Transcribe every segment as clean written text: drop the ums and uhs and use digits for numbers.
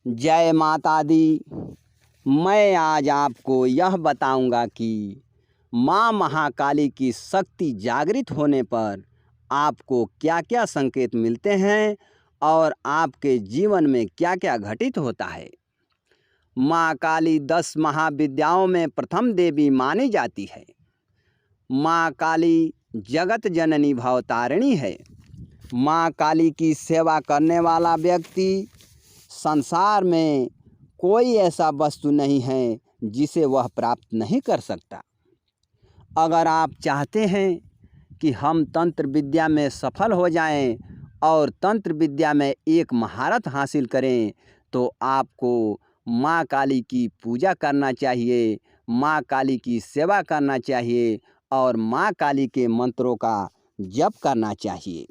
जय माता दी। मैं आज आपको यह बताऊंगा कि माँ महाकाली की शक्ति जागृत होने पर आपको क्या क्या संकेत मिलते हैं और आपके जीवन में क्या क्या घटित होता है। माँ काली 10 महाविद्याओं में प्रथम देवी मानी जाती है। माँ काली जगत जननी भवतारिणी है। माँ काली की सेवा करने वाला व्यक्ति संसार में कोई ऐसा वस्तु नहीं है जिसे वह प्राप्त नहीं कर सकता। अगर आप चाहते हैं कि हम तंत्र विद्या में सफल हो जाएं और तंत्र विद्या में एक महारत हासिल करें तो आपको माँ काली की पूजा करना चाहिए, माँ काली की सेवा करना चाहिए और माँ काली के मंत्रों का जप करना चाहिए,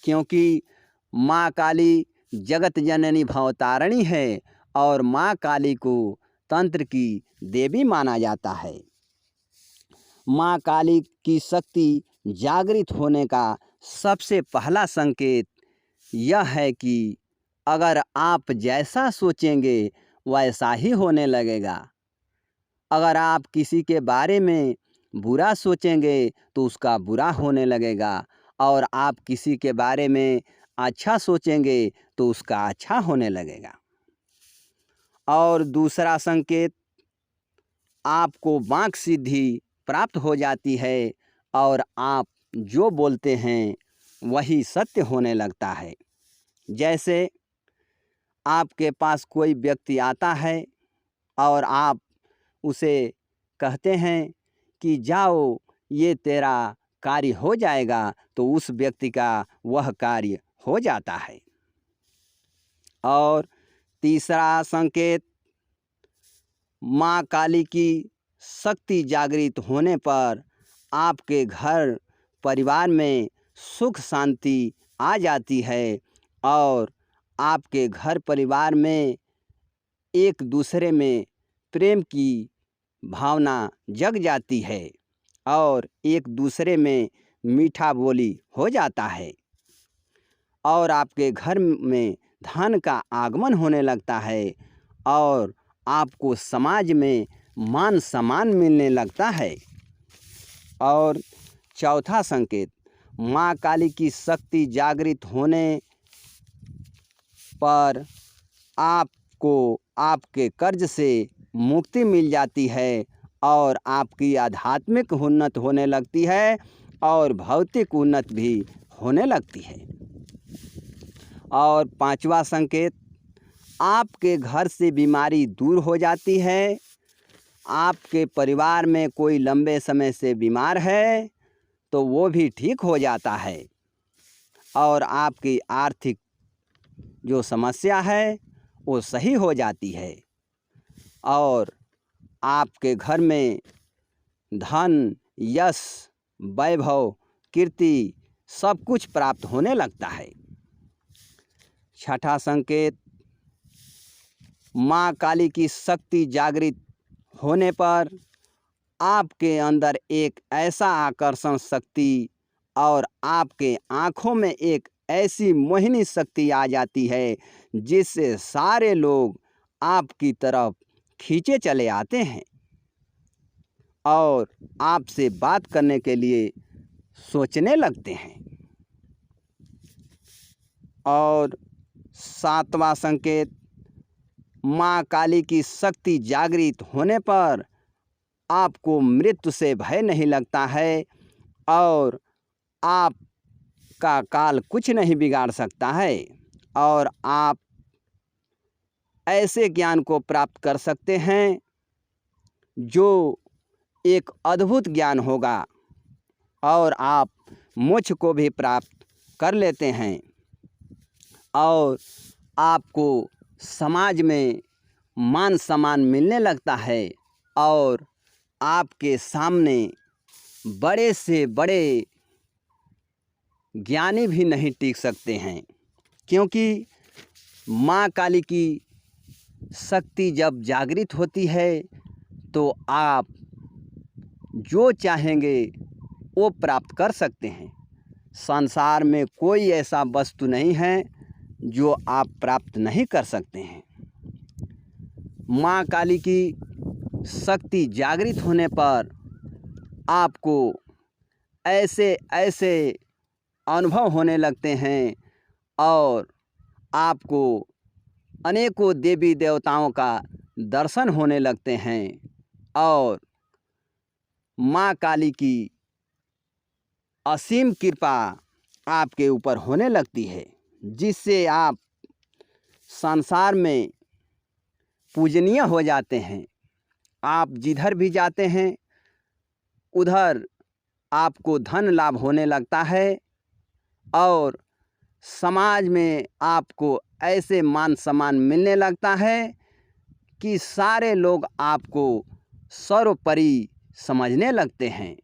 क्योंकि माँ काली जगत जननी भवतारिणी है और माँ काली को तंत्र की देवी माना जाता है। माँ काली की शक्ति जागृत होने का सबसे पहला संकेत यह है कि अगर आप जैसा सोचेंगे वैसा ही होने लगेगा। अगर आप किसी के बारे में बुरा सोचेंगे तो उसका बुरा होने लगेगा और आप किसी के बारे में अच्छा सोचेंगे तो उसका अच्छा होने लगेगा। और दूसरा संकेत, आपको वाक् सिद्धि प्राप्त हो जाती है और आप जो बोलते हैं वही सत्य होने लगता है। जैसे आपके पास कोई व्यक्ति आता है और आप उसे कहते हैं कि जाओ ये तेरा कार्य हो जाएगा, तो उस व्यक्ति का वह कार्य हो जाता है। और तीसरा संकेत, माँ काली की शक्ति जागृत होने पर आपके घर परिवार में सुख शांति आ जाती है और आपके घर परिवार में एक दूसरे में प्रेम की भावना जग जाती है और एक दूसरे में मीठा बोली हो जाता है और आपके घर में धन का आगमन होने लगता है और आपको समाज में मान सम्मान मिलने लगता है। और चौथा संकेत, माँ काली की शक्ति जागृत होने पर आपको आपके कर्ज से मुक्ति मिल जाती है और आपकी आध्यात्मिक उन्नत होने लगती है और भौतिक उन्नत भी होने लगती है। और पांचवा संकेत, आपके घर से बीमारी दूर हो जाती है। आपके परिवार में कोई लंबे समय से बीमार है तो वो भी ठीक हो जाता है और आपकी आर्थिक जो समस्या है वो सही हो जाती है और आपके घर में धन, यश, वैभव, कीर्ति सब कुछ प्राप्त होने लगता है। छठा संकेत, माँ काली की शक्ति जागृत होने पर आपके अंदर एक ऐसा आकर्षण शक्ति और आपके आँखों में एक ऐसी मोहिनी शक्ति आ जाती है जिससे सारे लोग आपकी तरफ खींचे चले आते हैं और आपसे बात करने के लिए सोचने लगते हैं। और सातवां संकेत, माँ काली की शक्ति जागृत होने पर आपको मृत्यु से भय नहीं लगता है और आपका काल कुछ नहीं बिगाड़ सकता है और आप ऐसे ज्ञान को प्राप्त कर सकते हैं जो एक अद्भुत ज्ञान होगा और आप मोक्ष को भी प्राप्त कर लेते हैं और आपको समाज में मान सम्मान मिलने लगता है और आपके सामने बड़े से बड़े ज्ञानी भी नहीं टिक सकते हैं, क्योंकि माँ काली की शक्ति जब जागृत होती है तो आप जो चाहेंगे वो प्राप्त कर सकते हैं। संसार में कोई ऐसा वस्तु नहीं है जो आप प्राप्त नहीं कर सकते हैं। माँ काली की शक्ति जागृत होने पर आपको ऐसे ऐसे अनुभव होने लगते हैं और आपको अनेकों देवी देवताओं का दर्शन होने लगते हैं और माँ काली की असीम कृपा आपके ऊपर होने लगती है, जिससे आप संसार में पूजनीय हो जाते हैं। आप जिधर भी जाते हैं उधर आपको धन लाभ होने लगता है और समाज में आपको ऐसे मान सम्मान मिलने लगता है कि सारे लोग आपको सर्वोपरि समझने लगते हैं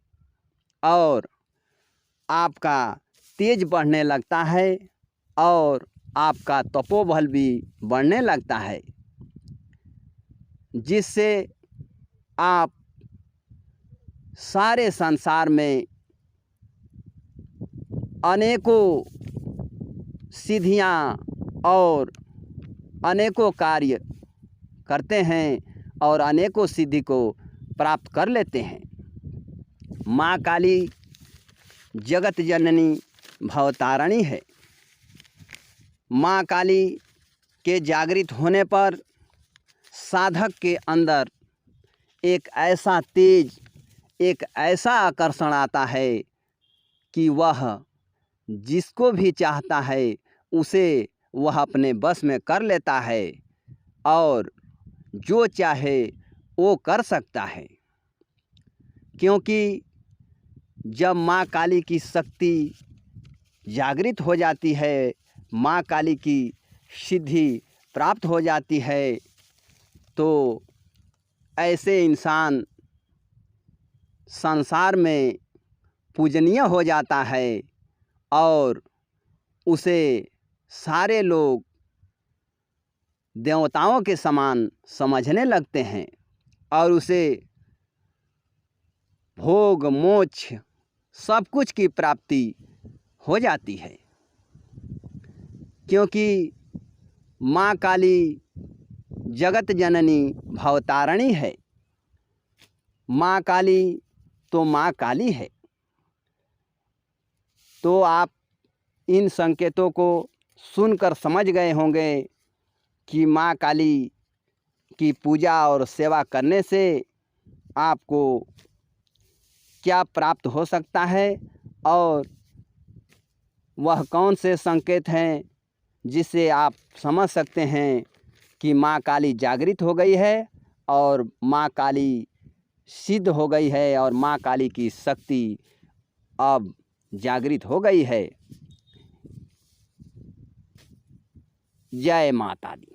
और आपका तेज बढ़ने लगता है और आपका तपोबल भी बढ़ने लगता है, जिससे आप सारे संसार में अनेकों सिद्धियां और अनेकों कार्य करते हैं और अनेकों सिद्धि को प्राप्त कर लेते हैं। माँ काली जगत जननी भवतारिणी है। माँ काली के जागृत होने पर साधक के अंदर एक ऐसा तेज, एक ऐसा आकर्षण आता है कि वह जिसको भी चाहता है उसे वह अपने बस में कर लेता है और जो चाहे वो कर सकता है। क्योंकि जब माँ काली की शक्ति जागृत हो जाती है, माँ काली की सिद्धि प्राप्त हो जाती है, तो ऐसे इंसान संसार में पूजनीय हो जाता है और उसे सारे लोग देवताओं के समान समझने लगते हैं और उसे भोग मोक्ष सब कुछ की प्राप्ति हो जाती है। क्योंकि माँ काली जगत जननी भवतारिणी है। माँ काली तो माँ काली है। तो आप इन संकेतों को सुनकर समझ गए होंगे कि माँ काली की पूजा और सेवा करने से आपको क्या प्राप्त हो सकता है और वह कौन से संकेत हैं जिससे आप समझ सकते हैं कि माँ काली जागृत हो गई है और माँ काली सिद्ध हो गई है और माँ काली की शक्ति अब जागृत हो गई है। जय माता दी।